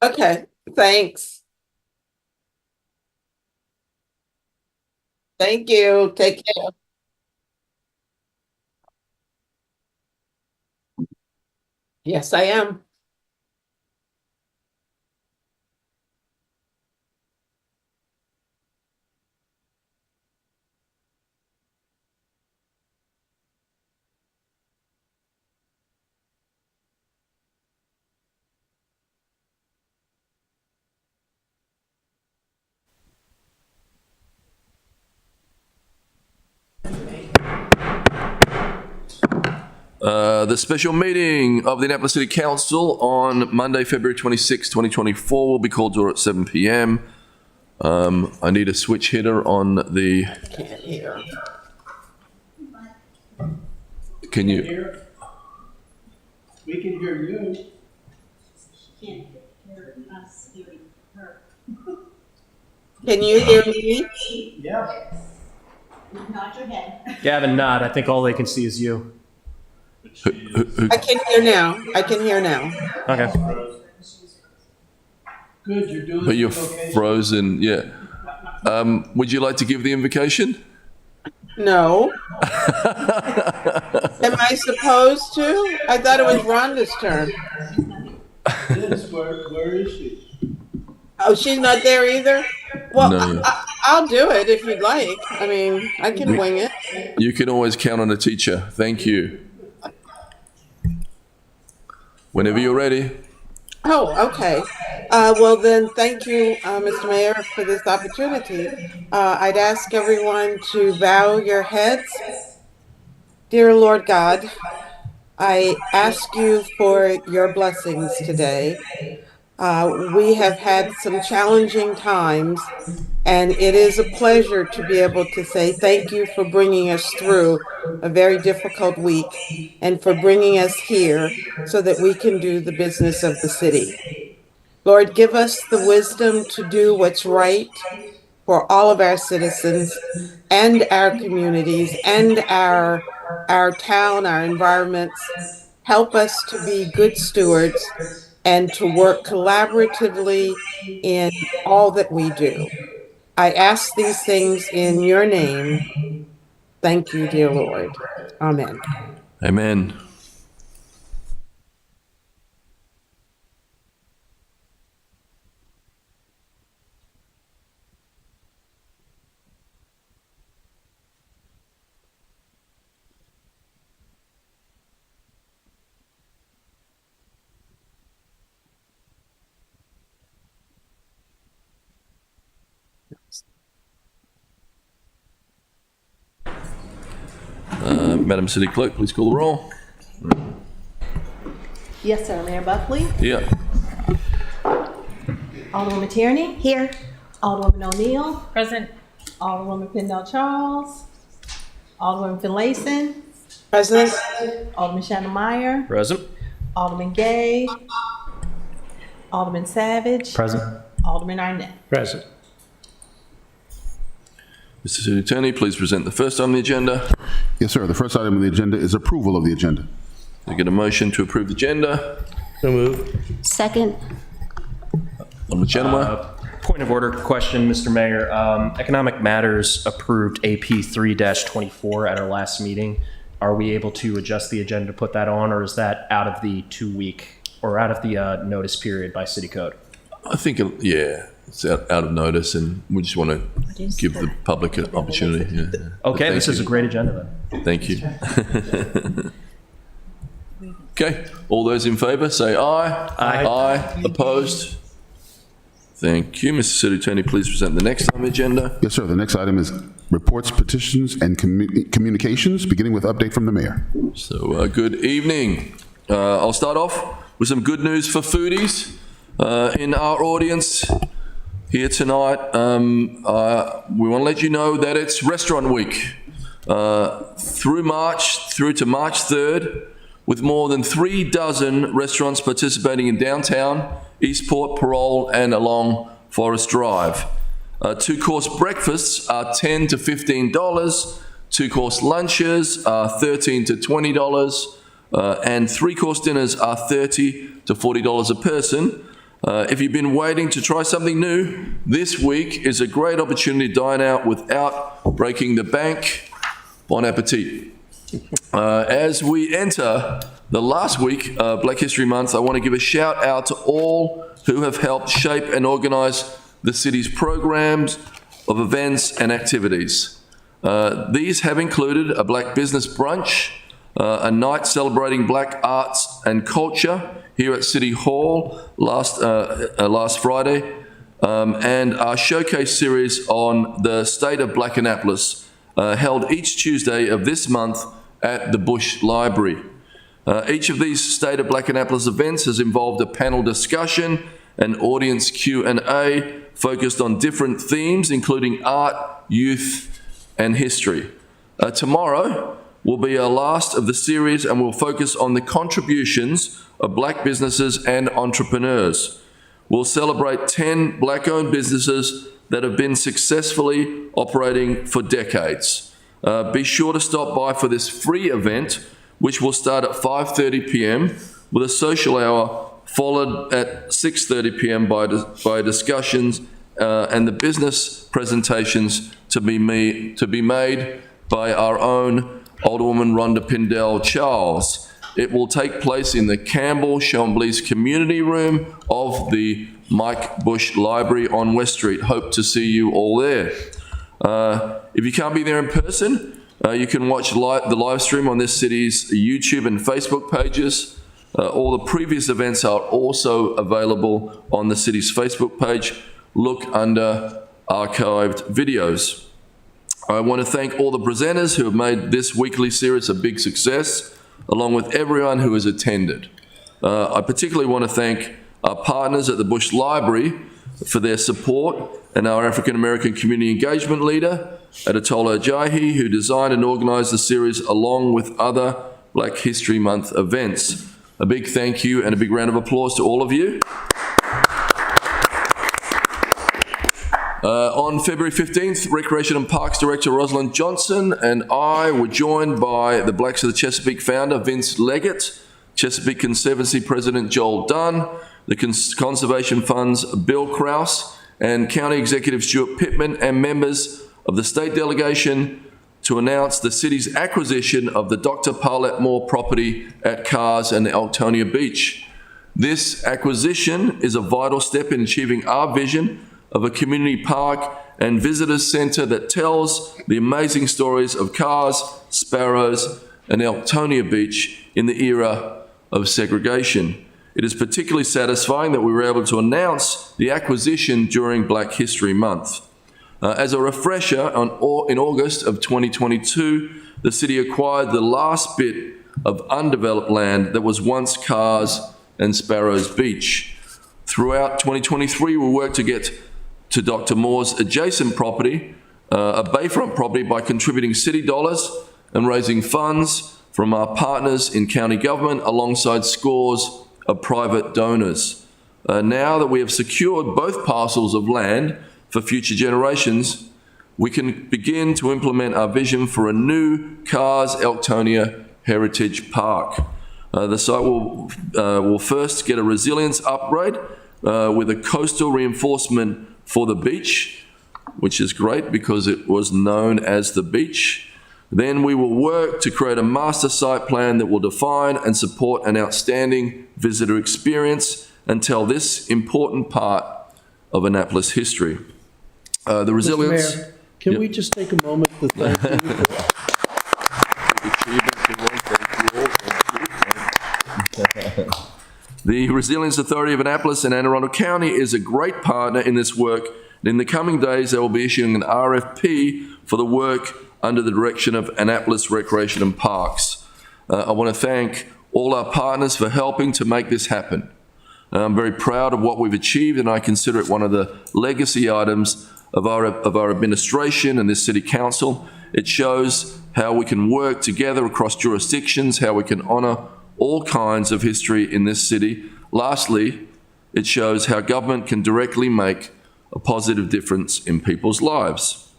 Okay, thanks. Thank you. Take care. Yes, I am. The special meeting of the Annapolis City Council on Monday, February 26, 2024 will be called to order at 7 p.m. I need a switch hitter on the, Can't hear. can you, Hear? We can hear you. Can't hear us hearing her. Can you hear me? Yeah. Nod your head. Gavin, nod. I think all they can see is you. I can hear now. I can hear now. Okay. Good, you're doing but you're the vocation. frozen, yeah. Would you like to give the invocation? No. Am I supposed to? I thought it was Rhonda's turn. Yes, where is she? Oh, she's not there either? Well, No. I'll do it if you'd like. I mean, I can wing it. You can always count on a teacher. Thank you. Whenever you're ready. Oh, okay. Well then, thank you, Mr. Mayor, for this opportunity. I'd ask everyone to bow your heads. Dear Lord God, I ask you for your blessings today. We have had some challenging times, and it is a pleasure to be able to say thank you for bringing us through a very difficult week and for bringing us here so that we can do the business of the city. Lord, give us the wisdom to do what's right for all of our citizens and our communities and our town, our environments. Help us to be good stewards and to work collaboratively in all that we do. I ask these things in your name. Thank you, dear Lord. Amen. Amen. Madam City Clerk, please call the roll. Yes, sir. Mayor Buckley, Yeah. Alderwoman Tierney. Here. Alderwoman O'Neill, Present. Alderwoman Pendle Charles, Alderwoman Finlayson, President, Alderman Shannon Meyer, Present. Alderman Gay, Alderman Savage, Present. Alderman Arnett. Present. Mr. City Attorney, please present the first item on the agenda. Yes, sir. The first item on the agenda is approval of the agenda. I get a motion to approve the agenda. So moved. Second. Alderman Chenoweth. Point of order question, Mr. Mayor. Economic Matters approved AP 3-24 at our last meeting. Are we able to adjust the agenda to put that on, or is that out of the 2-week or out of the notice period by city code? I think, yeah, it's out of notice, and we just want to give the public an opportunity. Yeah. Okay, Thank this is you. a great agenda then. Thank you. Okay, all those in favour, say aye. Aye. Aye. Opposed? Thank you. Mr. City Attorney, please present the next on the agenda. Yes, sir. The next item is reports, petitions, and communications, beginning with update from the mayor. So, good evening. I'll start off with some good news for foodies in our audience here tonight. We want to let you know that it's Restaurant Week through to March 3rd, with more than 36 restaurants participating in downtown, Eastport, Parole, and along Forest Drive. Two-course breakfasts are $10 to $15. Two-course lunches are $13 to $20. And three-course dinners are $30 to $40 a person. If you've been waiting to try something new, this week is a great opportunity to dine out without breaking the bank. Bon appetit. As we enter the last week of Black History Month, I want to give a shout out to all who have helped shape and organise the city's programs of events and activities. These have included a Black Business Brunch, a night celebrating Black arts and culture here at City Hall last Friday, and our showcase series on the state of Black Annapolis, held each Tuesday of this month at the Bush Library. Each of these State of Black Annapolis events has involved a panel discussion and audience Q&A focused on different themes, including art, youth, and history. Tomorrow will be our last of the series, and we'll focus on the contributions of Black businesses and entrepreneurs. We'll celebrate 10 Black-owned businesses that have been successfully operating for decades. Be sure to stop by for this free event, which will start at 5:30 p.m. with a social hour followed at 6:30 p.m. by discussions and the business presentations to be made by our own Alderwoman Rhonda Pindell Charles. It will take place in the Campbell Chamblees Community Room of the Mike Bush Library on West Street. Hope to see you all there. If you can't be there in person, you can watch the live stream on this city's YouTube and Facebook pages. All the previous events are also available on the city's Facebook page. Look under archived videos. I want to thank all the presenters who have made this weekly series a big success, along with everyone who has attended. I particularly want to thank our partners at the Bush Library for their support, and our African American community engagement leader, Adetola Ajayi, who designed and organised the series along with other Black History Month events. A big thank you and a big round of applause to all of you. On February 15th, Recreation and Parks Director Rosalind Johnson and I were joined by the Blacks of the Chesapeake founder Vince Leggett, Chesapeake Conservancy President Joel Dunn, the Conservation Fund's Bill Krause, and County Executive Stuart Pittman, and members of the state delegation to announce the city's acquisition of the Dr. Paulette Moore property at Cars and Elktonia Beach. This acquisition is a vital step in achieving our vision of a community park and visitors center that tells the amazing stories of Cars, Sparrows, and Elktonia Beach in the era of segregation. It is particularly satisfying that we were able to announce the acquisition during Black History Month. As a refresher, in August of 2022, the city acquired the last bit of undeveloped land that was once Cars and Sparrows Beach. Throughout 2023, we worked to get to Dr. Moore's adjacent property, a bayfront property, by contributing city dollars and raising funds from our partners in county government alongside scores of private donors. Now that we have secured both parcels of land for future generations, we can begin to implement our vision for a new Cars Elktonia Heritage Park. The site will first get a resilience upgrade with a coastal reinforcement for the beach, which is great because it was known as the beach. Then we will work to create a master site plan that will define and support an outstanding visitor experience and tell this important part of Annapolis history. The resilience... Mr. Mayor, can we just take a moment to thank you for The Resilience Authority of Annapolis and Anne Arundel County is a great partner in this work. In the coming days, they will be issuing an RFP for the work under the direction of Annapolis Recreation and Parks. I want to thank all our partners for helping to make this happen. I'm very proud of what we've achieved, and I consider it one of the legacy items of our administration and this city council. It shows how we can work together across jurisdictions, how we can honor all kinds of history in this city. Lastly, it shows how government can directly make a positive difference in people's lives.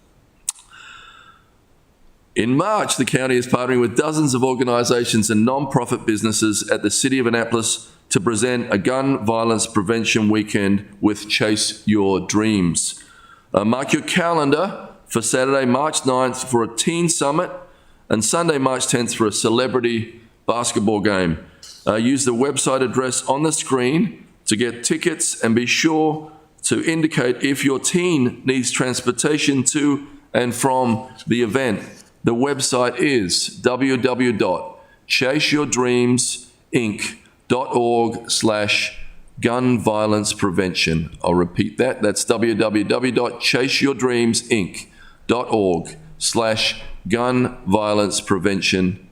In March, the county is partnering with dozens of organizations and non-profit businesses at the City of Annapolis to present a gun violence prevention weekend with Chase Your Dreams. Mark your calendar for Saturday, March 9th for a teen summit and Sunday, March 10th for a celebrity basketball game. Use the website address on the screen to get tickets and be sure to indicate if your teen needs transportation to and from the event. The website is www.chaseyourdreamsinc.org/gun violence prevention. I'll repeat that. That's www.chaseyourdreamsinc.org/gun violence prevention.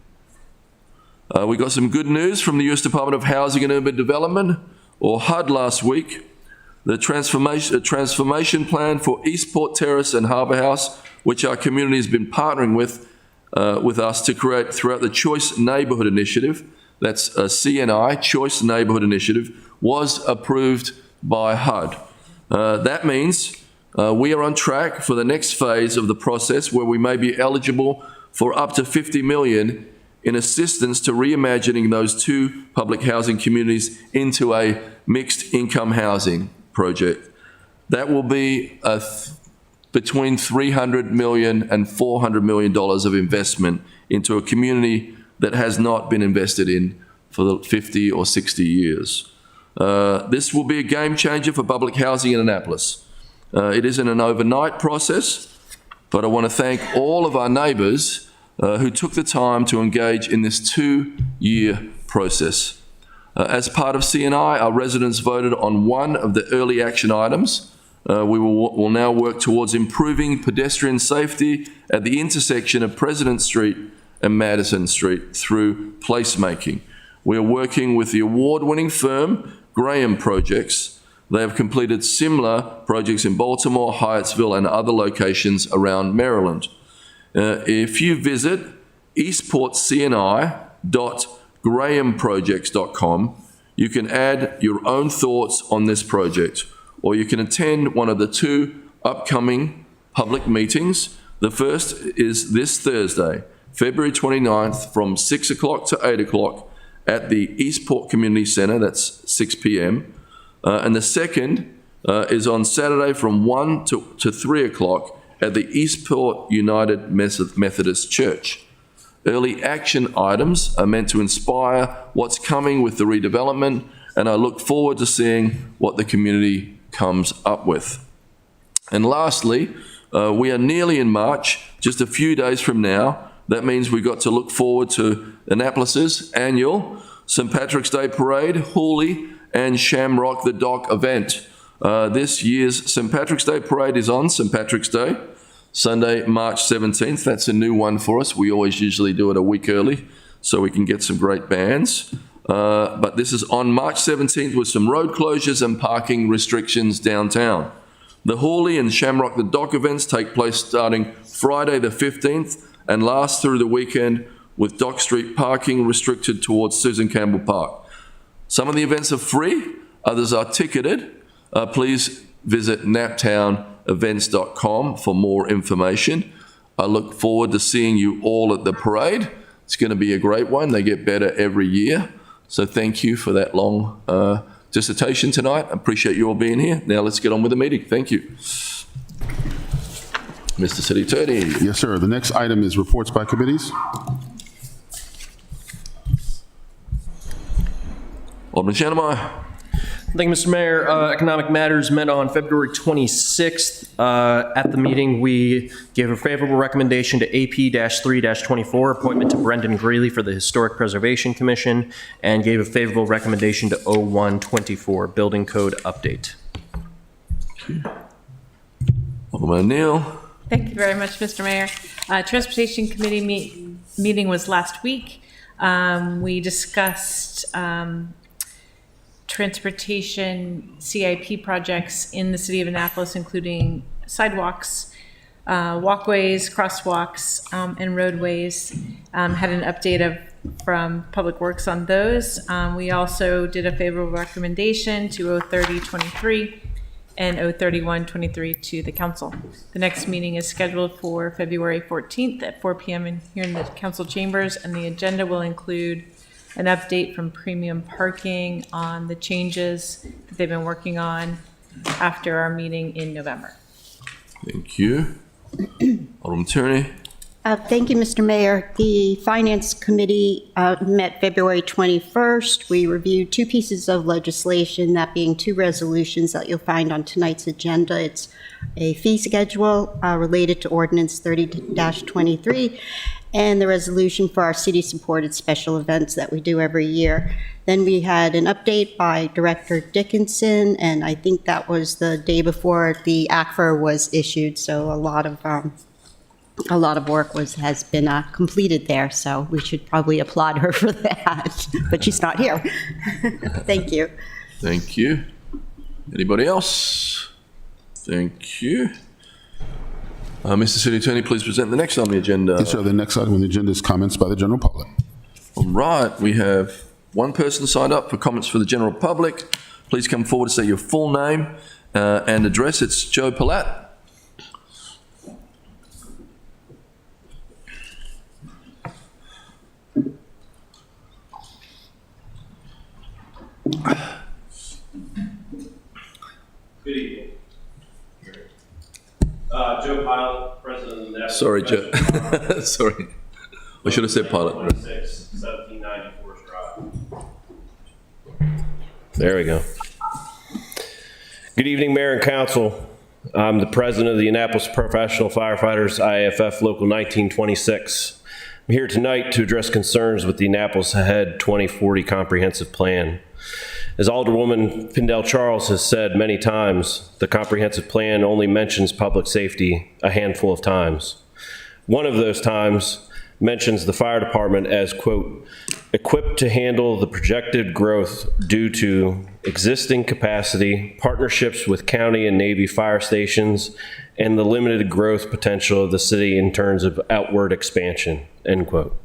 We got some good news from the U.S. Department of Housing and Urban Development, or HUD, last week. The transformation plan for Eastport Terrace and Harbour House, which our community has been partnering with us to create throughout the Choice Neighbourhood Initiative, that's a CNI, Choice Neighbourhood Initiative, was approved by HUD. That means we are on track for the next phase of the process where we may be eligible for up to $50 million in assistance to reimagining those two public housing communities into a mixed income housing project. That will be between $300 million and $400 million of investment into a community that has not been invested in for the 50 or 60 years. This will be a game changer for public housing in Annapolis. It isn't an overnight process, but I want to thank all of our neighbours who took the time to engage in this 2-year process. As part of CNI, our residents voted on one of the early action items. We will now work towards improving pedestrian safety at the intersection of President Street and Madison Street through placemaking. We are working with the award-winning firm Graham Projects. They have completed similar projects in Baltimore, Hyattsville, and other locations around Maryland. If you visit eastportcni.grahamprojects.com, you can add your own thoughts on this project, or you can attend one of the 2 upcoming public meetings. The first is this Thursday, February 29th, from 6 o'clock to 8 o'clock at the Eastport Community Center, that's 6 p.m. And the second is on Saturday from 1 to 3 o'clock at the Eastport United Methodist Church. Early action items are meant to inspire what's coming with the redevelopment, and I look forward to seeing what the community comes up with. And lastly, we are nearly in March, just a few days from now. That means we've got to look forward to Annapolis's annual St. Patrick's Day Parade, Hooley, and Shamrock the Dock event. This year's St. Patrick's Day Parade is on St. Patrick's Day, Sunday, March 17th. That's a new one for us. We always usually do it a week early so we can get some great bands. But this is on March 17th with some road closures and parking restrictions downtown. The Hooley and Shamrock the Dock events take place starting Friday the 15th and last through the weekend, with Dock Street parking restricted towards Susan Campbell Park. Some of the events are free, others are ticketed. Please visit naptownevents.com for more information. I look forward to seeing you all at the parade. It's going to be a great one. They get better every year. So thank you for that long dissertation tonight. I appreciate you all being here. Now let's get on with the meeting. Thank you. Mr. City Attorney. Yes, sir. The next item is reports by committees. Alderman Shanamai. Thank you, Mr. Mayor. Economic Matters met on February 26th. At the meeting, we gave a favorable recommendation to AP-3-24, appointment to Brendan Greeley for the Historic Preservation Commission, and gave a favorable recommendation to 01-24, Building Code Update. Alderman O'Neill. Thank you very much, Mr. Mayor. Transportation Committee meeting was last week. We discussed transportation CIP projects in the city of Annapolis, including sidewalks, walkways, crosswalks, and roadways. Had an update from Public Works on those. We also did a favorable recommendation to 03023 and 03123 to the council. The next meeting is scheduled for February 14th at 4 p.m. here in the council chambers, and the agenda will include an update from Premium Parking on the changes that they've been working on after our meeting in November. Thank you. Alderman Tierney. Thank you, Mr. Mayor. The Finance Committee met February 21st. We reviewed two pieces of legislation, that being two resolutions that you'll find on tonight's agenda. It's a fee schedule related to Ordinance 30-23 and the resolution for our city-supported special events that we do every year. Then we had an update by Director Dickinson, and I think that was the day before the ACFR was issued, so a lot of work has been completed there, so we should probably applaud her for that, but she's not here. Thank you. Thank you. Anybody else? Thank you. Mr. City Attorney, please present the next on the agenda. Yes, sir. The next item on the agenda is comments by the general public. All right, we have one person signed up for comments for the general public. Please come forward to say your full name and address. It's Joe Palat. Good evening. Joe Pilot, President of the National. Sorry, Joe. Sorry. I should have said Pilot. 1790 Forest Drive. There we go. Good evening, Mayor and Council. I'm the President of the Annapolis Professional Firefighters, IAFF Local 1926. I'm here tonight to address concerns with the Annapolis Ahead 2040 Comprehensive Plan. As Alderwoman Pindell Charles has said many times, the comprehensive plan only mentions public safety a handful of times. One of those times mentions the fire department as, quote, equipped to handle the projected growth due to existing capacity, partnerships with county and Navy fire stations, and the limited growth potential of the city in terms of outward expansion, end quote.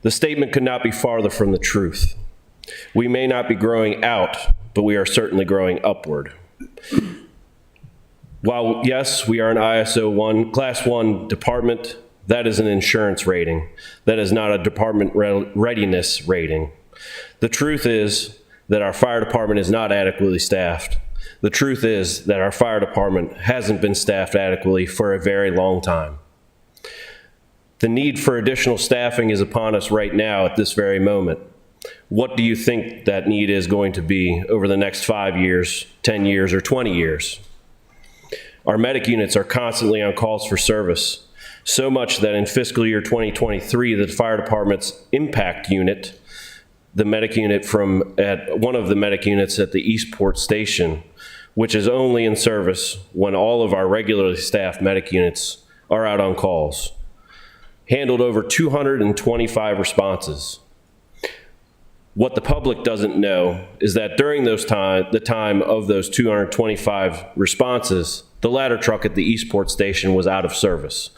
The statement could not be farther from the truth. We may not be growing out, but we are certainly growing upward. While, yes, we are an ISO Class 1 department, that is an insurance rating. That is not a department readiness rating. The truth is that our fire department is not adequately staffed. The truth is that our fire department hasn't been staffed adequately for a very long time. The need for additional staffing is upon us right now at this very moment. What do you think that need is going to be over the next 5 years, 10 years, or 20 years? Our medic units are constantly on calls for service, so much that in fiscal year 2023, the fire department's impact unit, the medic unit one of the medic units at the Eastport Station, which is only in service when all of our regularly staffed medic units are out on calls, handled over 225 responses. What the public doesn't know is that during the time of those 225 responses, the ladder truck at the Eastport Station was out of service,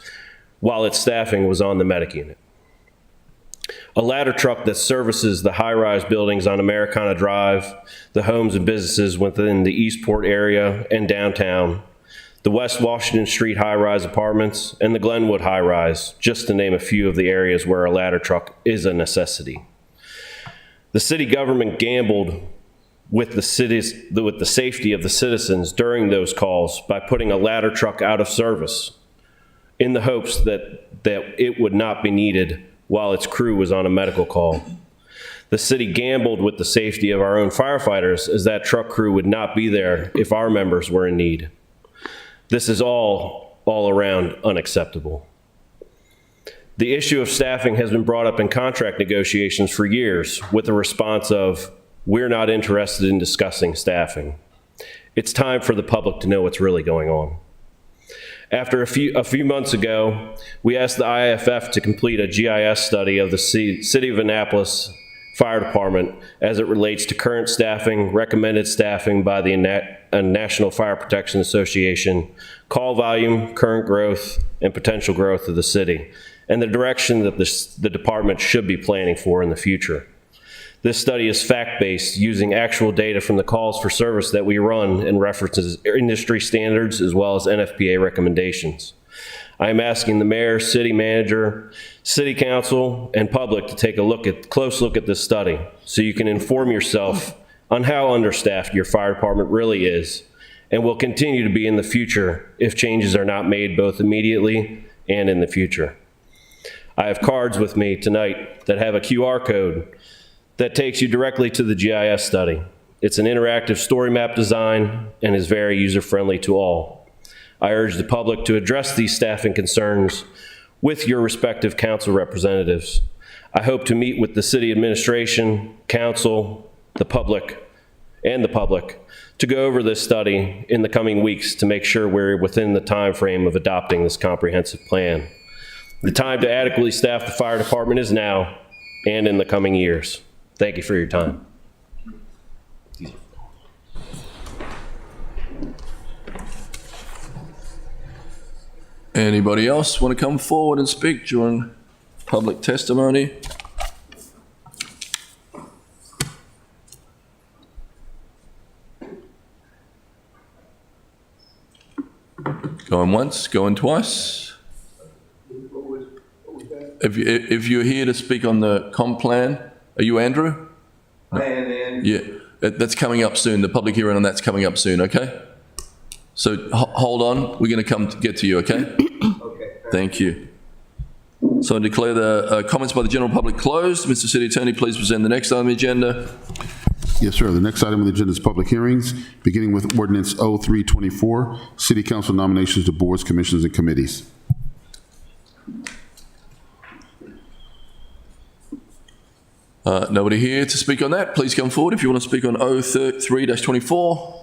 while its staffing was on the medic unit. A ladder truck that services the high-rise buildings on Americana Drive, the homes and businesses within the Eastport area and downtown, the West Washington Street high-rise apartments, and the Glenwood high-rise, just to name a few of the areas where a ladder truck is a necessity. The city government gambled with the safety of the citizens during those calls by putting a ladder truck out of service in the hopes that it would not be needed while its crew was on a medical call. The city gambled with the safety of our own firefighters as that truck crew would not be there if our members were in need. This is all around unacceptable. The issue of staffing has been brought up in contract negotiations for years with the response of, we're not interested in discussing staffing. It's time for the public to know what's really going on. After a few months ago, we asked the IAFF to complete a GIS study of the City of Annapolis Fire Department as it relates to current staffing, recommended staffing by the National Fire Protection Association, call volume, current growth, and potential growth of the city, and the direction that the department should be planning for in the future. This study is fact-based, using actual data from the calls for service that we run and references industry standards as well as NFPA recommendations. I am asking the mayor, city manager, city council, and public to take a close look at this study so you can inform yourself on how understaffed your fire department really is and will continue to be in the future if changes are not made both immediately and in the future. I have cards with me tonight that have a QR code that takes you directly to the GIS study. It's an interactive story map design and is very user-friendly to all. I urge the public to address these staffing concerns with your respective council representatives. I hope to meet with the city administration, council, the public to go over this study in the coming weeks to make sure we're within the time frame of adopting this comprehensive plan. The time to adequately staff the fire department is now and in the coming years. Thank you for your time. Anybody else want to come forward and speak during public testimony? Going once, going twice. If you're here to speak on the comp plan, are you Andrew? Yeah, that's coming up soon. The public hearing on that's coming up soon, okay? So hold on, we're going to come to get to you, okay? Okay. Thank you. So I declare the comments by the general public closed. Mr. City Attorney, please present the next item on the agenda. Yes, sir. The next item on the agenda is public hearings, beginning with ordinance 0324, city council nominations to boards, commissions, and committees. Nobody here to speak on that. Please come forward if you want to speak on 03-24.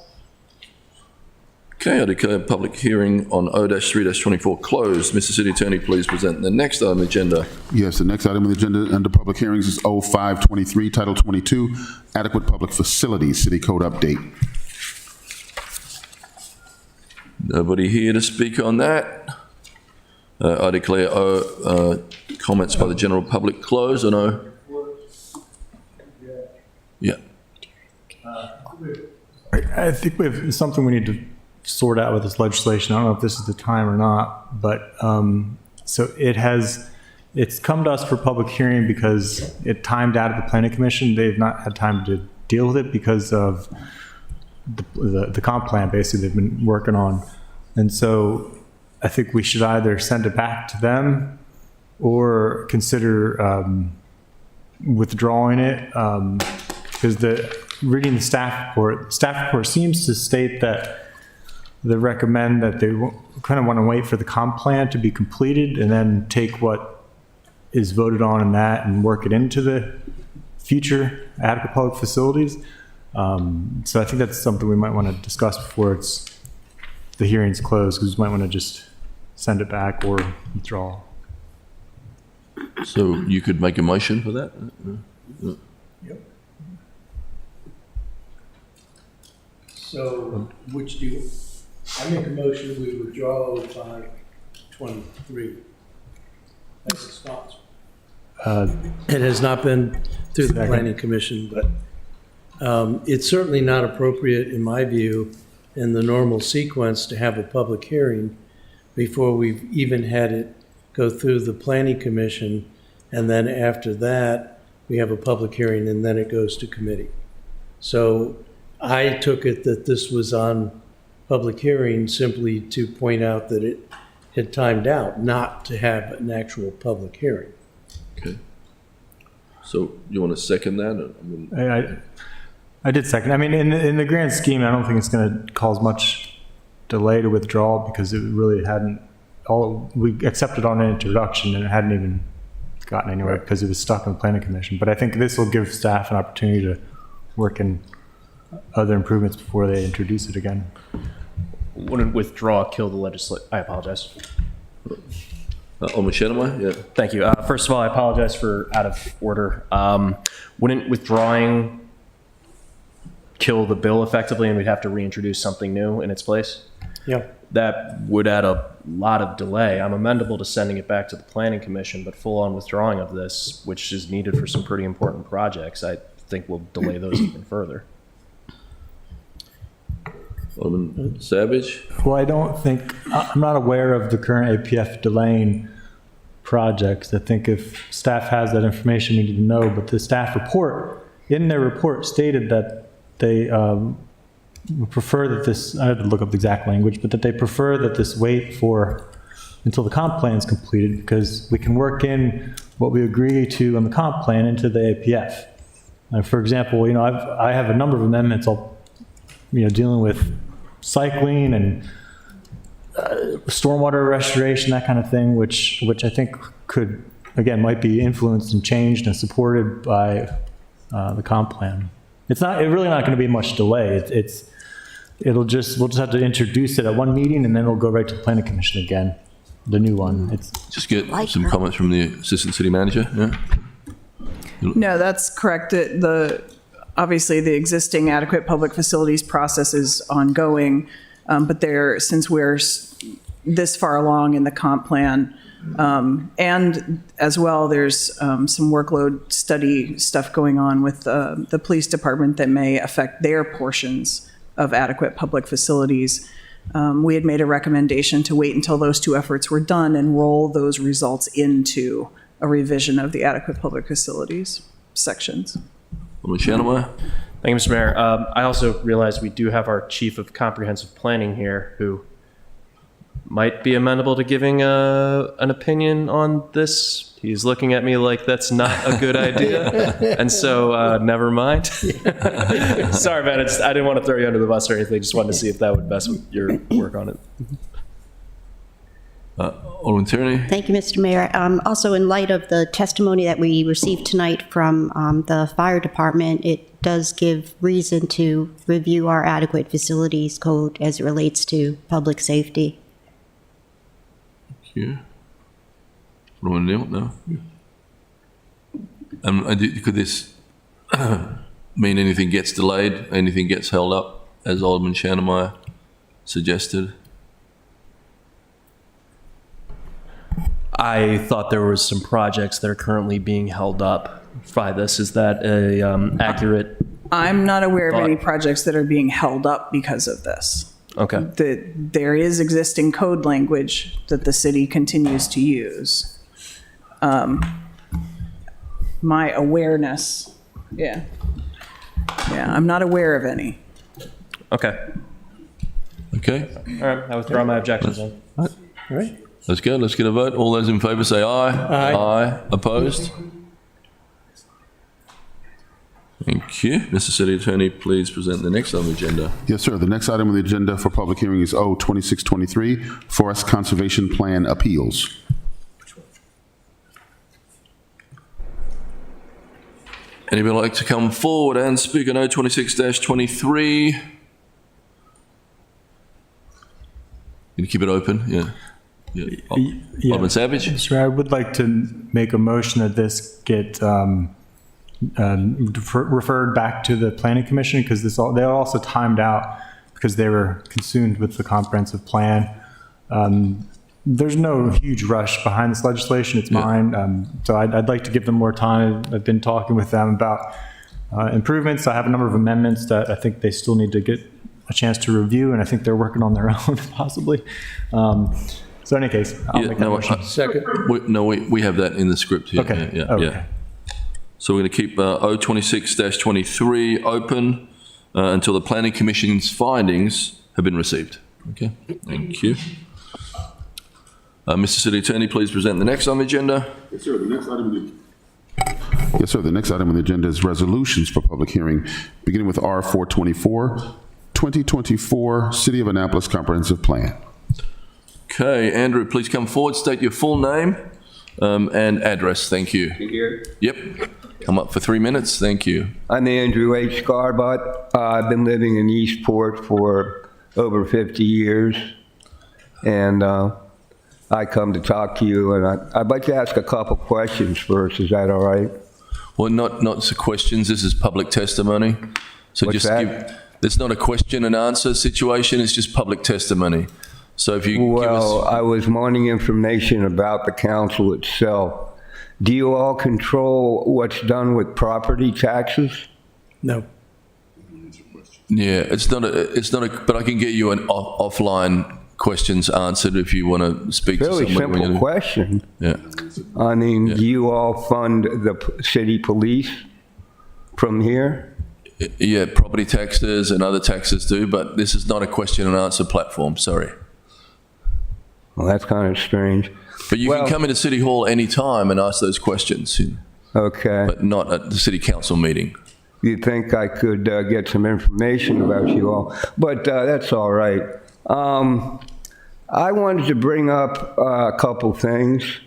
Okay, I declare public hearing on 0-3-24 closed. Mr. City Attorney, please present the next item on the agenda. Yes, the next item on the agenda under public hearings is 0523, Title 22, adequate public facilities, city code update. Nobody here to speak on that. I declare comments by the general public closed. I know. Yeah. I think it's something we need to sort out with this legislation. I don't know if this is the time or not, but so it's come to us for public hearing because it timed out of the planning commission. They've not had time to deal with it because of the comp plan basically they've been working on. And so I think we should either send it back to them or consider withdrawing it because reading the staff report seems to state that they recommend that they kind of want to wait for the comp plan to be completed and then take what is voted on in that and work it into the future adequate public facilities. So I think that's something we might want to discuss before the hearing's closed, because we might want to just send it back or withdraw. So you could make a motion for that? Yep. So, which do you, I make a motion, we withdraw 0523. That's the sponsor. It has not been through the planning commission, but it's certainly not appropriate, in my view, in the normal sequence to have a public hearing before we've even had it go through the planning commission, and then after that, we have a public hearing, and then it goes to committee. So I took it that this was on public hearing simply to point out that it had timed out, not to have an actual public hearing. Okay. So you want to second that? I did second. I mean, in the grand scheme, I don't think it's going to cause much delay to withdraw because it really hadn't. We accepted on an introduction and it hadn't even gotten anywhere because it was stuck in the planning commission. But I think this will give staff an opportunity to work in other improvements before they introduce it again. Wouldn't withdraw kill the legislation? I apologize. Alderman Shenema? Yeah. Thank you. First of all, I apologize for out of order. Wouldn't withdrawing kill the bill effectively and we'd have to reintroduce something new in its place? Yeah. That would add a lot of delay. I'm amenable to sending it back to the planning commission, but full-on withdrawing of this, which is needed for some pretty important projects, I think will delay those even further. Alderman Savage? Well, I'm not aware of the current APF delaying projects. I think if staff has that information, we need to know, but the staff report, in their report, stated that they would prefer that this, I had to look up the exact language, but that they prefer that this wait until the comp plan is completed, because we can work in what we agree to on the comp plan into the APF. For example, I have a number of amendments all, dealing with cycling and stormwater restoration, that kind of thing, which I think could, again, might be influenced and changed and supported by the comp plan. It's really not going to be much delay. We'll just have to introduce it at one meeting, and then it'll go right to the planning commission again, the new one. Just get some comments from the assistant city manager. Yeah. No, that's correct. Obviously, the existing adequate public facilities process is ongoing, but since we're this far along in the comp plan, and as well, there's some workload study stuff going on with the police department that may affect their portions of adequate public facilities. We had made a recommendation to wait until those two efforts were done and roll those results into a revision of the adequate public facilities sections. Alderman Shanaway? Thank you, Mr. Mayor. I also realize we do have our Chief of Comprehensive Planning here who might be amenable to giving an opinion on this. He's looking at me like that's not a good idea. And so never mind. Sorry, man. I didn't want to throw you under the bus or anything. Just wanted to see if that would best with your work on it. Alderman Tierney? Thank you, Mr. Mayor. Also, in light of the testimony that we received tonight from the fire department, it does give reason to review our adequate facilities code as it relates to public safety. Thank you. Alderman Neal? No? Could this mean anything gets delayed, anything gets held up, as Alderman Shanaway suggested? I thought there was some projects that are currently being held up by this. Is that a accurate? I'm not aware of thought? any projects that are being held up because of this. Okay. There is existing code language that the city continues to use. My awareness, I'm not aware of any. Okay. Okay. All right. I withdraw my objections then. All right. Let's go. Let's get a vote. All those in favor say aye. Aye. Aye. Opposed? Thank you. Mr. City Attorney, please present the next on the agenda. Yes, sir. The next item on the agenda for public hearing is O-2623, Forest Conservation Plan Appeals. Anybody like to come forward and speak on O-26-23? Can you keep it open? Yeah. Yeah. Alderman Savage? Sure, I would like to make a motion that this get referred back to the planning commission, because they also timed out because they were consumed with the comprehensive plan. There's no huge rush behind this legislation. It's mine. So I'd like to give them more time. I've been talking with them about improvements. I have a number of amendments that I think they still need to get a chance to review, and I think they're working on their own possibly. So in any case, I'll make that motion. Second. We have that in the script here. Okay. Yeah. So we're going to keep O-26-23 open until the Planning Commission's findings have been received. Okay, thank you. Mr. City Attorney, please present the next on the agenda. Yes, sir. The next item on the agenda is resolutions for public hearing, beginning with R-424, 2024 City of Annapolis Comprehensive Plan. Okay, Andrew, please come forward, state your full name and address. Thank you. Here. Yep. Come up for 3 minutes. Thank you. I'm Andrew H. Scarbutt. I've been living in Eastport for over 50 years, and I come to talk to you, and I'd like to ask a couple questions first. Is that all right? Well, not questions. This is public testimony. So What's just that? it's not a question and answer situation. It's just public testimony. So if you give us... I was wanting information about the council itself. Do you all control what's done with property taxes? No. Yeah, it's not a, but I can get you an offline questions answered if you want to speak to Really somebody. simple question. Yeah. I mean, do you all fund the city police from here? Yeah, property taxes and other taxes do, but this is not a question and answer platform, sorry. Well, that's kind of strange. But you Well- can come into City Hall anytime and ask those questions, Okay. but not at the City Council meeting. You'd think I could get some information about you all, but that's all right. I wanted to bring up a couple things.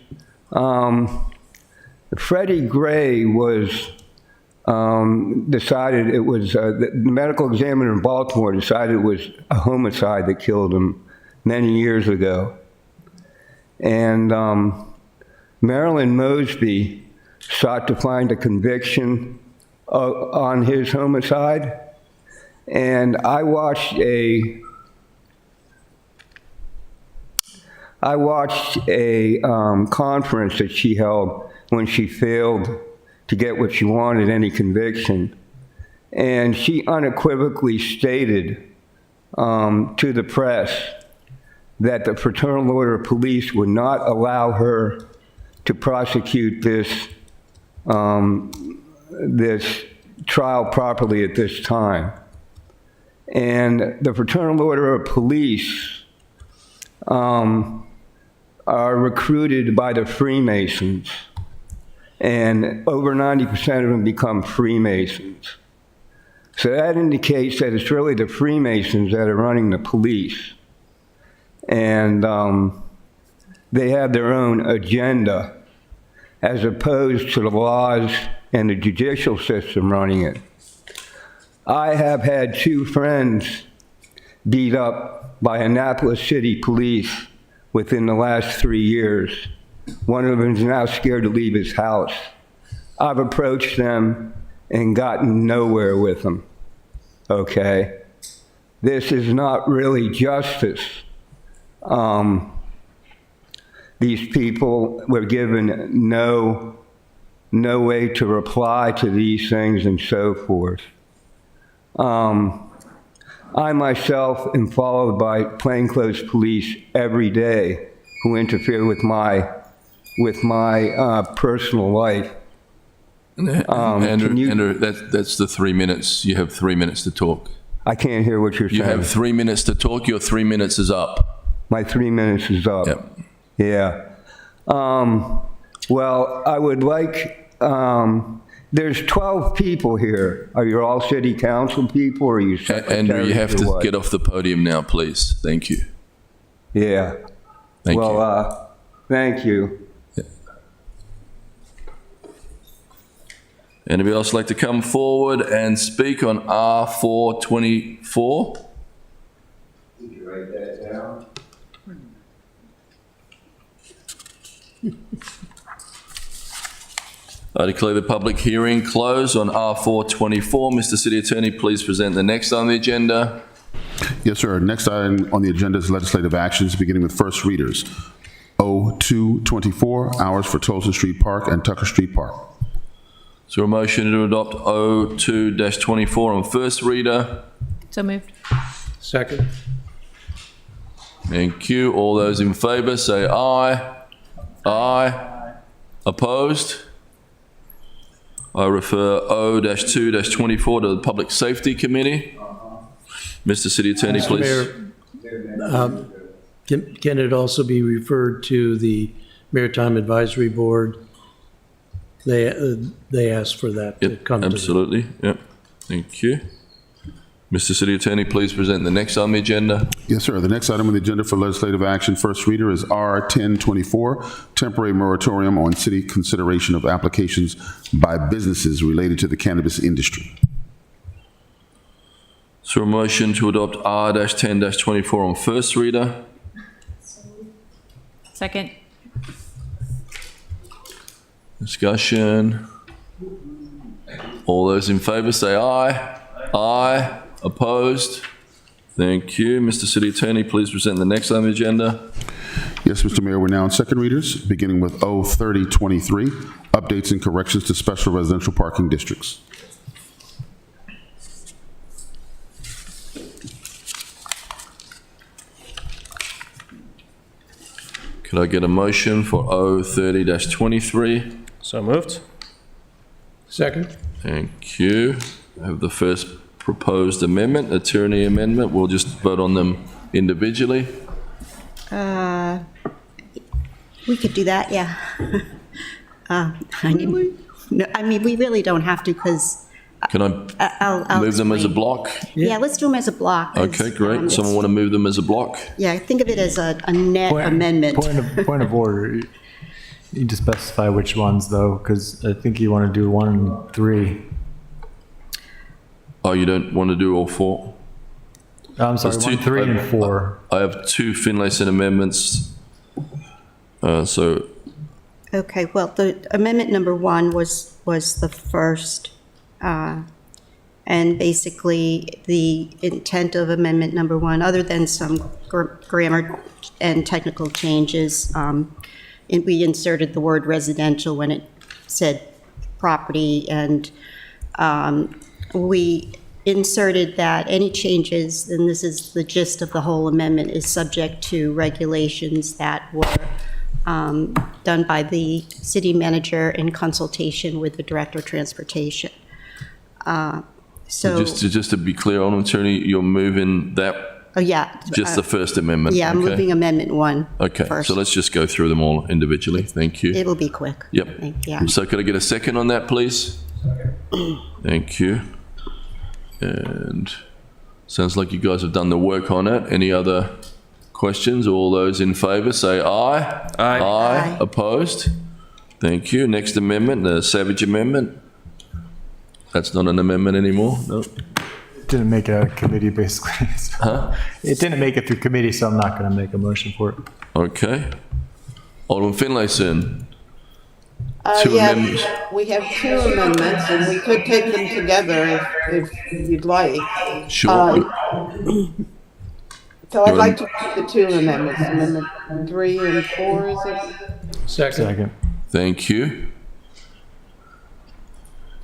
Freddie Gray was decided it was, the medical examiner in Baltimore decided it was a homicide that killed him many years ago. And Marilyn Mosby sought to find a conviction on his homicide. And I watched a conference that she held when she failed to get what she wanted, any conviction. And she unequivocally stated to the press that the Fraternal Order of Police would not allow her to prosecute this trial properly at this time. And the Fraternal Order of Police are recruited by the Freemasons, and over 90% of them become Freemasons. So that indicates that it's really the Freemasons that are running the police. And they have their own agenda as opposed to the laws and the judicial system running it. I have had 2 friends beat up by Annapolis City Police within the last 3 years. One of them is now scared to leave his house. I've approached them and gotten nowhere with them, okay? This is not really justice. These people were given no way to reply to these things and so forth. I myself am followed by plainclothes police every day who interfere with my personal life. Andrew, that's the 3 minutes. You have 3 minutes to talk. I can't hear what you're saying. You have 3 minutes to talk. Your 3 minutes is up. My 3 minutes is up. Yep. Yeah. Well, I would like, there's 12 people here. Are you all city council people or are you secretaries? Andrew, you have or to what? get off the podium now, please. Thank you. Yeah. Thank you. Well, thank you. Anybody else like to come forward and speak on R424? Did you write that down? I declare the public hearing closed on R424. Mr. City Attorney, please present the next on the agenda. Yes, sir. Next item on the agenda is legislative actions, beginning with first readers. O224, hours for Tolson Street Park and Tucker Street Park. Is there a motion to adopt O2-24 on first reader? So moved. Second. Thank you. All those in favor say aye. Aye. Opposed? I refer O-2-24 to the Public Safety Committee. Mr. City Attorney, Mr. please. Mayor, can it also be referred to the Maritime Advisory Board? They asked for that to Yep, come to them. absolutely. Yep. Thank you. Mr. City Attorney, please present the next on the agenda. Yes, sir. The next item on the agenda for legislative action, first reader, is R1024, temporary moratorium on city consideration of applications by businesses related to the cannabis industry. Is there a motion to adopt R-10-24 on first reader? Second. Discussion. All those in favor say aye. Aye. Opposed? Thank you. Mr. City Attorney, please present the next on the agenda. Yes, Mr. Mayor, we're now on second readers, beginning with O3023, updates and corrections to special residential parking districts. Could I get a motion for O30-23? So moved. Second? Thank you. I have the first proposed amendment, attorney amendment. We'll just vote on them individually. We could do that, yeah. I mean, we really don't have to, because Can I I'll move them as a explain. block? Yeah, let's do them as a block. 'cause, Okay, great. Someone want to move them as a block? Yeah, think of it as a net amendment. Point of order. You need to specify which ones, though, because I think you want to do 1 and 3. Oh, you don't want to do all four? I'm sorry, There's 1, 3, and 4. I have two Finlayson amendments. So, Okay, well, the amendment number 1 was the first, and basically the intent of amendment number 1, other than some grammar and technical changes, we inserted the word residential when it said property, and we inserted that any changes, and this is the gist of the whole amendment, is subject to regulations that were done by the city manager in consultation with the director of transportation. So, just to be clear, Alderman Attorney, you're moving that, oh yeah. just the first amendment? Yeah, I'm okay? moving amendment 1 Okay, first. so let's just go through them all individually. Thank you. It'll be quick. Yep. Yeah. So could I get a second on that, please? Thank you. And sounds like you guys have done the work on it. Any other questions? All those in favor say aye. Aye. Aye. Opposed? Thank you. Next amendment, the Savage Amendment. That's not an amendment anymore? No. It didn't make it out of committee, basically. So it didn't make it through committee, so I'm not going to make a motion for it. Okay. Alderman Finlayson. Two Yeah, amendments. we have 2 amendments, and we could take them together if you'd like. Sure. So I'd like to do the 2 amendments, amendment 3 and 4, is it? Second. Thank you.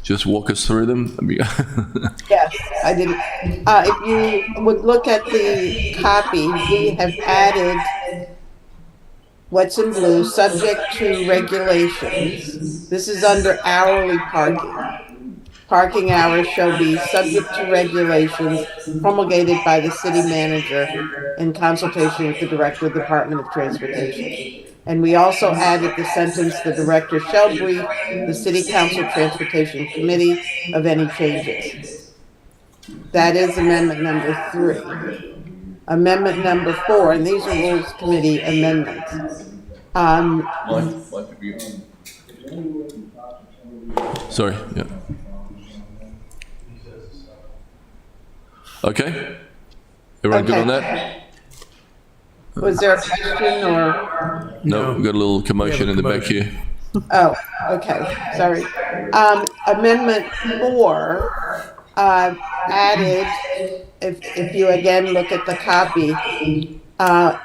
Just walk us through them. Yes, I did. If you would look at the copy, we have added what's in blue, subject to regulations. This is under hourly parking. Parking hours shall be subject to regulations promulgated by the city manager in consultation with the director of the Department of Transportation. And we also added the sentence, the director shall brief the city council transportation committee of any changes. That is amendment number 3. Amendment number 4, and these are rules committee amendments. Sorry, yeah. Okay. Everyone good on that? Was there a question or? No, we've got a little commotion in the back here. Oh, okay, sorry. Amendment 4 added, if you again look at the copy, a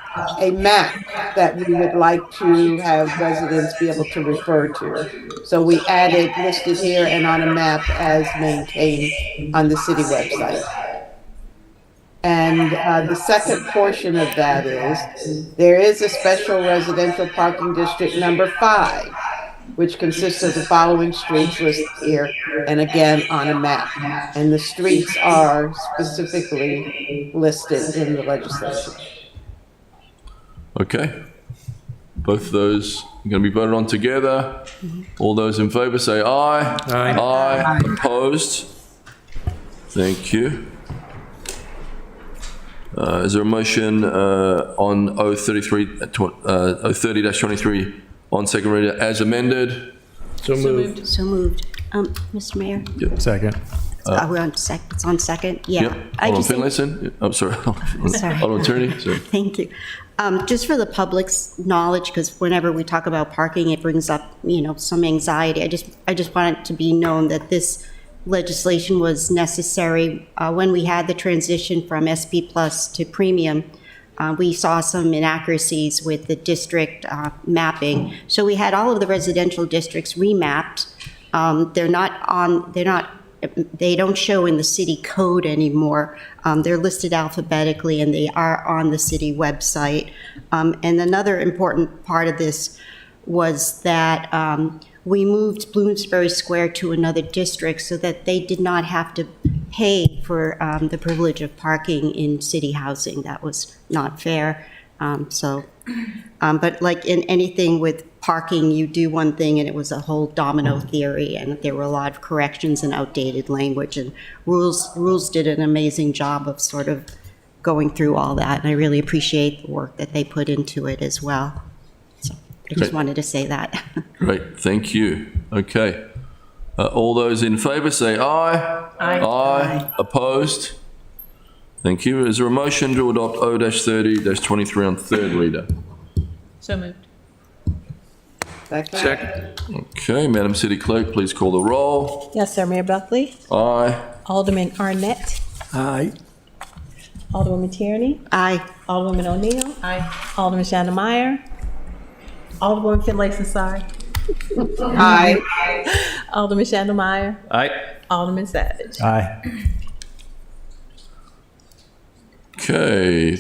map that we would like to have residents be able to refer to. So we added, listed here and on a map as maintained on the city website. And the second portion of that is, there is a special residential parking district number 5, which consists of the following streets listed here, and again on a map. And the streets are specifically listed in the legislation. Okay. Both of those are going to be voted on together. All those in favor say aye. Aye. Aye. Opposed? Thank you. Is there a motion on O30-23 on second reader as amended? So moved. So moved. Mr. Mayor? Second. We're on it's on second? Yeah. Yep. I Alderman just think- Finlayson? I'm sorry. Sorry. Alderman Attorney? Sorry. Thank you. Just for the public's knowledge, because whenever we talk about parking, it brings up, some anxiety. I just want it to be known that this legislation was necessary. When we had the transition from SP Plus to Premium, we saw some inaccuracies with the district mapping. So we had all of the residential districts remapped. They're not they don't show in the city code anymore. They're listed alphabetically and they are on the city website. And another important part of this was that we moved Bloomsbury Square to another district so that they did not have to pay for the privilege of parking in city housing. That was not fair. But like in anything with parking, you do one thing and it was a whole domino theory, and there were a lot of corrections and outdated language, and rules did an amazing job of sort of going through all that, and I really appreciate the work that they put into it as well. So I just Great. wanted to say that. Great, thank you. Okay. All those in favor say aye. Aye. Aye. Opposed? Thank you. Is there a motion to adopt O-30-23 on third reader? So moved. Second. Okay, Madam City Clerk, please call the roll. Yes, sir, Mayor Buckley, Aye. Alderman Arnett, Aye. Alderwoman Tierney, Aye. Alderwoman O'Neill, Aye. Alderman Shannon Meyer, Alderwoman Finlayson, sorry, Aye. Alderman Shannon Meyer, Aye. Alderman Savage. Aye. Okay.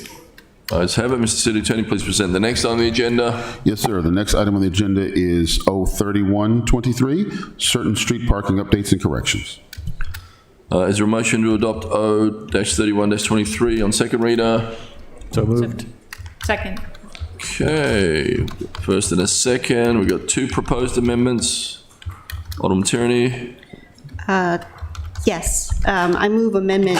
Ayes have it. Mr. City Attorney, please present the next on the agenda. Yes, sir. The next item on the agenda is O-3123, certain street parking updates and corrections. Is there a motion to adopt O-31-23 on second reader? So moved. Second. Okay, first and a second. We've got two proposed amendments. Alderman Tierney. Yes, I move amendment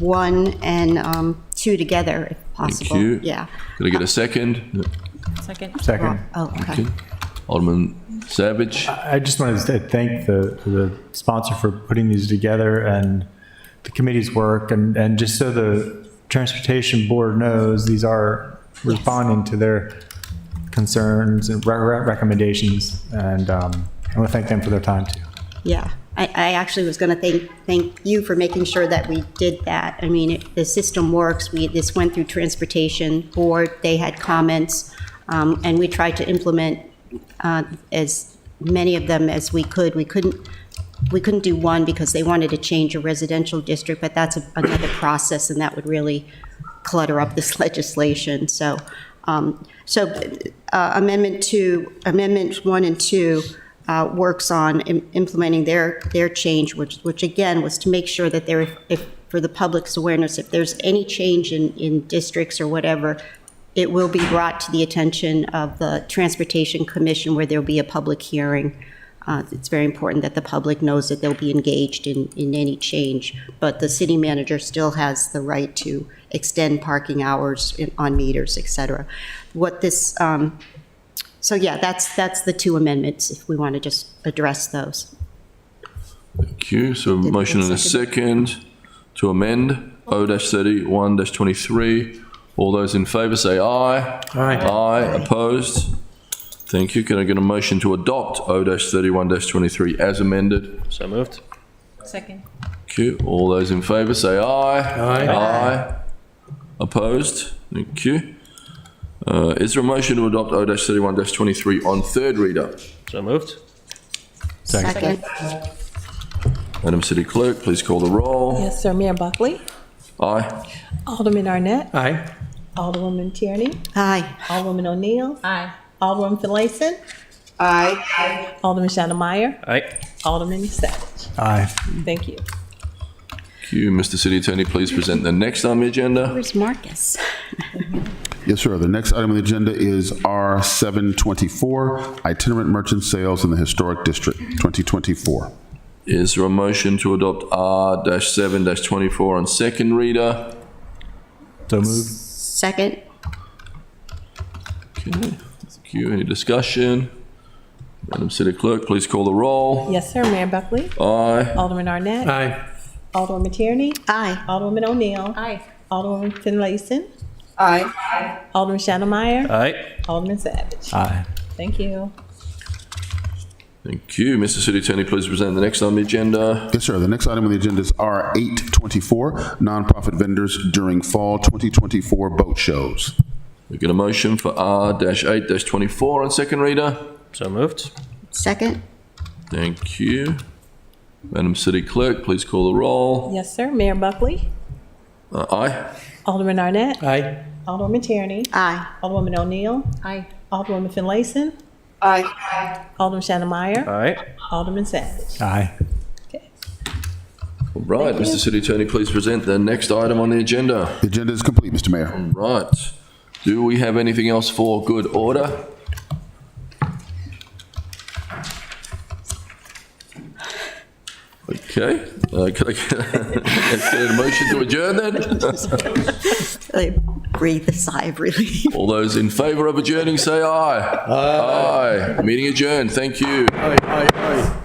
1 and 2 together if possible. Thank you. Yeah. Could I get a second? Second. Second. Oh, okay. Okay. Alderman Savage. I just wanted to thank the sponsor for putting these together and the committee's work, and just so the Transportation Board knows, these are responding to their concerns and recommendations, and I want to thank them for their time too. Yeah, I actually was going to thank you for making sure that we did that. I mean, the system works. This went through Transportation Board. They had comments, and we tried to implement as many of them as we could. We couldn't do one because they wanted to change a residential district, but that's another process, and that would really clutter up this legislation. So, Amendment 1 and 2 works on implementing their change, which again was to make sure that if for the public's awareness, if there's any change in districts or whatever, it will be brought to the attention of the Transportation Commission, where there'll be a public hearing. It's very important that the public knows that they'll be engaged in any change, but the city manager still has the right to extend parking hours on meters, et cetera. So yeah, that's the two amendments, if we want to just address those. Thank you. So motion and a second to amend O-31-23. All those in favor say aye. Aye. Aye. Opposed? Thank you. Can I get a motion to adopt O-31-23 as amended? So moved. Second. Thank you. All those in favor say aye. Aye. Aye. Opposed? Thank you. Is there a motion to adopt O-31-23 on third reader? So moved. Second. Madam City Clerk, please call the roll. Yes, sir, Mayor Buckley, Aye. Alderman Arnett, Aye. Alderwoman Tierney, Aye. Alderwoman O'Neill, Aye. Alderwoman Finlayson, Aye. Alderman Shannon Meyer, Aye. Alderman Savage. Aye. Thank you. Thank you. Mr. City Attorney, please present the next on the agenda. Where's Marcus? Yes, sir. The next item on the agenda is R724, itinerant merchant sales in the Historic District, 2024. Is there a motion to adopt R-7-24 on second reader? So moved. Second. Okay, thank you. Any discussion? Madam City Clerk, please call the roll. Yes, sir, Mayor Buckley, Aye. Alderman Arnett, Aye. Alderwoman Tierney, Aye. Alderwoman O'Neill, Aye. Alderwoman Finlayson, Aye. Alderman Shannon Meyer, Aye. Alderman Savage. Aye. Thank you. Thank you. Mr. City Attorney, please present the next on the agenda. Yes, sir. The next item on the agenda is R824, nonprofit vendors during fall 2024 boat shows. We get a motion for R-8-24 on second reader. So moved. Second. Thank you. Madam City Clerk, please call the roll. Yes, sir. Mayor Buckley, Aye. Alderman Arnett, Aye. Alderwoman Tierney, Aye. Alderwoman O'Neill, Aye. Alderwoman Finlayson, Aye. Alderman Shannon Meyer, All right. Alderman Savage. Aye. All right, Mr. City Attorney, please present the next item on the agenda. The agenda is complete, Mr. Mayor. Right. Do we have anything else for good order? Okay. Could I get a motion to adjourn then? I breathe a sigh of relief. All those in favor of adjourning, say aye. Aye. Meeting adjourned. Thank you. Aye, aye, aye.